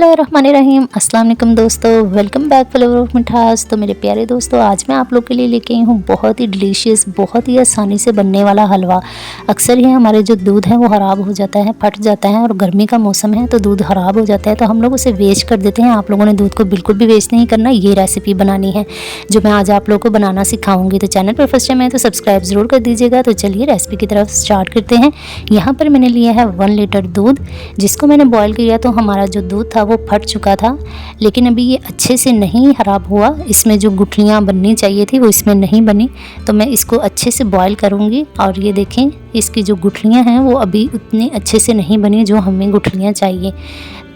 बिस्मिल्लाहिर्रहमानिर्रहीम। अस्सलाम वालेकुम दोस्तों, वेलकम बैक फ्लेवर ऑफ मिठास। तो मेरे प्यारे दोस्तों, आज मैं आप लोग के लिए लेके आई हूँ बहुत ही डिलीशियस, बहुत ही आसानी से बनने वाला हलवा। अक्सर ही हमारे जो दूध है वो ख़राब हो जाता है, फट जाता है, और गर्मी का मौसम है तो दूध ख़राब हो जाता है तो हम लोग उसे वेस्ट कर देते हैं। आप लोगों ने दूध को बिल्कुल भी वेस्ट नहीं करना। ये रेसिपी बनानी है जो मैं आज आप लोगों को बनाना सिखाऊंगी। तो चैनल पर फर्स्ट टाइम है तो सब्सक्राइब ज़रूर कर दीजिएगा। तो चलिए रेसिपी की तरफ स्टार्ट करते हैं। यहाँ पर मैंने लिया है 1 लीटर दूध, जिसको मैंने बॉयल किया तो हमारा जो दूध था वो फट चुका था, लेकिन अभी ये अच्छे से नहीं ख़राब हुआ। इसमें जो गुठलियाँ बननी चाहिए थी वो इसमें नहीं बनी, तो मैं इसको अच्छे से बॉयल करूँगी। और ये देखें, इसकी जो गुठलियाँ हैं वो अभी उतनी अच्छे से नहीं बनी जो हमें गुठलियाँ चाहिए।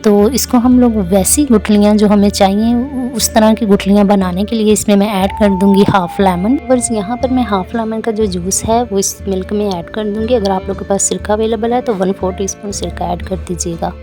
तो इसको हम लोग वैसी गुठलियाँ जो हमें चाहिए उस तरह की गुठलियाँ बनाने के लिए इसमें मैं ऐड कर दूंगी हाफ़ लेमन। बस यहाँ पर मैं हाफ़ लेमन का जो जूस है वो इस मिल्क में ऐड कर दूंगी। अगर आप लोग के पास सिरका अवेलेबल है तो 1/4 टीस्पून सिरका ऐड कर दीजिएगा।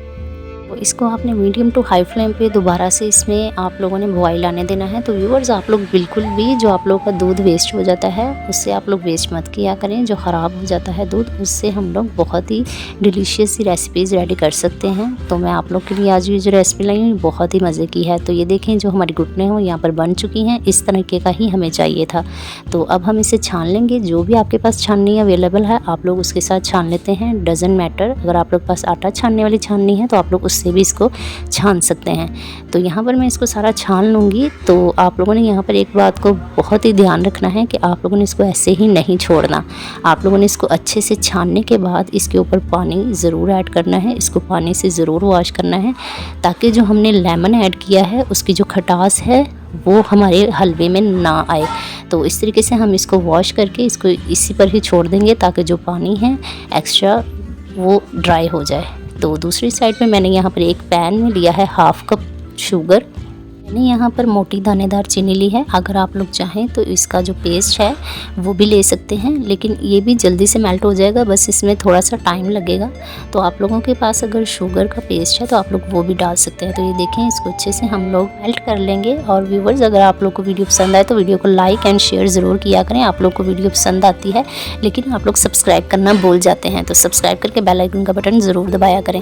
तो इसको आपने मीडियम टू हाई फ्लेम पे दोबारा से इसमें आप लोगों ने बॉयल आने देना है। तो व्यूअर्स, आप लोग बिल्कुल भी जो आप लोगों का दूध वेस्ट हो जाता है उससे आप लोग वेस्ट मत किया करें। जो ख़राब हो जाता है दूध, उससे हम लोग बहुत ही डिलीशियस सी रेसिपीज़ रेडी कर सकते हैं। तो मैं आप लोग के लिए आज ये जो रेसिपी लाई हूँ बहुत ही मज़े की है। तो ये देखें, जो हमारी घुटने हैं वो यहाँ पर बन चुकी हैं। इस तरीके का ही हमें चाहिए था। तो अब हम इसे छान लेंगे। जो भी आपके पास छाननी अवेलेबल है आप लोग उसके साथ छान लेते हैं, डजंट मैटर। अगर आप लोग के पास आटा छानने वाली छाननी है तो आप लोग उससे भी इसको छान सकते हैं। तो यहाँ पर मैं इसको सारा छान लूँगी। तो आप लोगों ने यहाँ पर एक बात को बहुत ही ध्यान रखना है कि आप लोगों ने इसको ऐसे ही नहीं छोड़ना। आप लोगों ने इसको अच्छे से छानने के बाद इसके ऊपर पानी ज़रूर ऐड करना है। इसको पानी से ज़रूर वॉश करना है, ताकि जो हमने लेमन ऐड किया है उसकी जो खटास है वो हमारे हलवे में ना आए। तो इस तरीके से हम इसको वॉश करके इसको इसी पर ही छोड़ देंगे, ताकि जो पानी है एक्स्ट्रा वो ड्राई हो जाए। तो दूसरी साइड पे मैंने यहाँ पर एक पैन में लिया है हाफ़ कप शुगर। मैंने यहाँ पर मोटी दानेदार चीनी ली है। अगर आप लोग चाहें तो इसका जो पेस्ट है वो भी ले सकते हैं, लेकिन ये भी जल्दी से मेल्ट हो जाएगा, बस इसमें थोड़ा सा टाइम लगेगा। तो आप लोगों के पास अगर शुगर का पेस्ट है तो आप लोग वो भी डाल सकते हैं। तो ये देखें, इसको अच्छे से हम लोग मेल्ट कर लेंगे। और व्यूवर्स, अगर आप लोग को वीडियो पसंद आए तो वीडियो को लाइक एंड शेयर ज़रूर किया करें। आप लोग को वीडियो पसंद आती है लेकिन आप लोग सब्सक्राइब करना भूल जाते हैं, तो सब्सक्राइब करके बेल आइकन का बटन ज़रूर दबाया करें।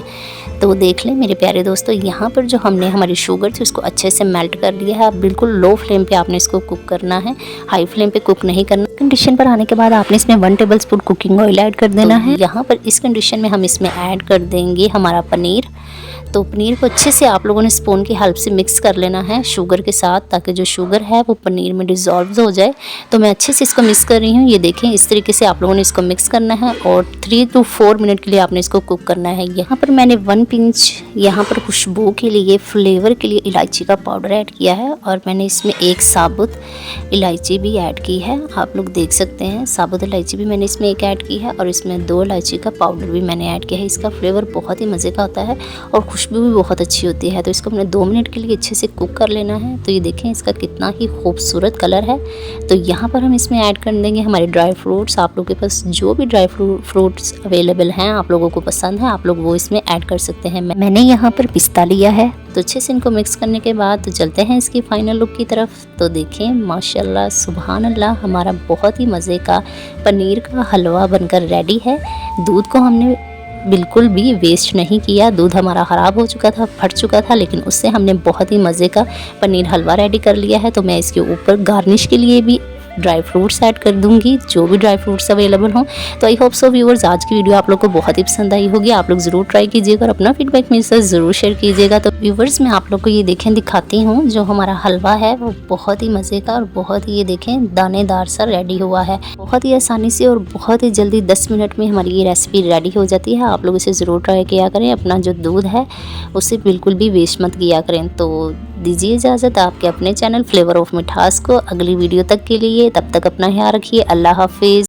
तो देख लें मेरे प्यारे दोस्तों, यहाँ पर जो हमने हमारी शुगर थी उसको अच्छे से मेल्ट कर लिया है। आप बिल्कुल लो फ्लेम पे आपने इसको कुक करना है, हाई फ्लेम पे कुक नहीं करना। कंडीशन पर आने के बाद आपने इसमें 1 टेबलस्पून कुकिंग ऑयल ऐड कर देना है। यहाँ पर इस कंडीशन में हम इसमें ऐड कर देंगे हमारा पनीर। तो पनीर को अच्छे से आप लोगों ने स्पून की हेल्प से मिक्स कर लेना है शुगर के साथ, ताकि जो शुगर है वो पनीर में डिज़ोल्व हो जाए। तो मैं अच्छे से इसको मिक्स कर रही हूँ। ये देखें, इस तरीके से आप लोगों ने इसको मिक्स करना है और 3 to 4 मिनट के लिए आपने इसको कुक करना है। यहाँ पर मैंने 1 पिंच यहाँ पर खुशबू के लिए, फ्लेवर के लिए इलायची का पाउडर ऐड किया है, और मैंने इसमें 1 साबुत इलायची भी ऐड की है। आप लोग देख सकते हैं, साबुत इलायची भी मैंने इसमें 1 ऐड की है, और इसमें 2 इलायची का पाउडर भी मैंने ऐड किया है। इसका फ्लेवर बहुत ही मज़े का होता है और खुशबू भी बहुत अच्छी होती है। तो इसको हमने 2 मिनट के लिए अच्छे से कुक कर लेना है। तो ये देखें, इसका कितना ही खूबसूरत कलर है। तो यहाँ पर हम इसमें ऐड कर देंगे हमारे ड्राई फ्रूट्स। आप लोगों के पास जो भी ड्राई फ्रूट्स अवेलेबल हैं, आप लोगों को पसंद है, आप लोग वो इसमें ऐड कर सकते हैं। मैंने यहाँ पर पिस्ता लिया है। तो अच्छे से इनको मिक्स करने के बाद तो चलते हैं इसकी फाइनल लुक की तरफ। तो देखें, माशाल्लाह सुभान अल्लाह, हमारा बहुत ही मज़े का पनीर का हलवा बनकर रेडी है। दूध को हमने बिल्कुल भी वेस्ट नहीं किया। दूध हमारा ख़राब हो चुका था, फट चुका था, लेकिन उससे हमने बहुत ही मज़े का पनीर हलवा रेडी कर लिया है। तो मैं इसके ऊपर गार्निश के लिए भी ड्राई फ्रूट्स ऐड कर दूंगी, जो भी ड्राई फ्रूट्स अवेलेबल हों। तो आई होप सो व्यूअर्स, आज की वीडियो आप लोग को बहुत ही पसंद आई होगी। आप लोग ज़रूर ट्राई कीजिएगा और अपना फीडबैक मेरे साथ ज़रूर शेयर कीजिएगा। तो व्यूअर्स, मैं आप लोग को ये देखें दिखाती हूँ, जो हमारा हलवा है वो बहुत ही मज़े का और बहुत ही, ये देखें, दानेदार सा रेडी हुआ है। बहुत ही आसानी से और बहुत ही जल्दी 10 मिनट में हमारी ये रेसिपी रेडी हो जाती है। आप लोग इसे ज़रूर ट्राई किया करें। अपना जो दूध है उसे बिल्कुल भी वेस्ट मत किया करें। तो दीजिए इजाज़त आपके अपने चैनल फ्लेवर ऑफ मिठास को अगली वीडियो तक के लिए। तब तक अपना ख्याल रखिए। अल्लाह हाफिज़।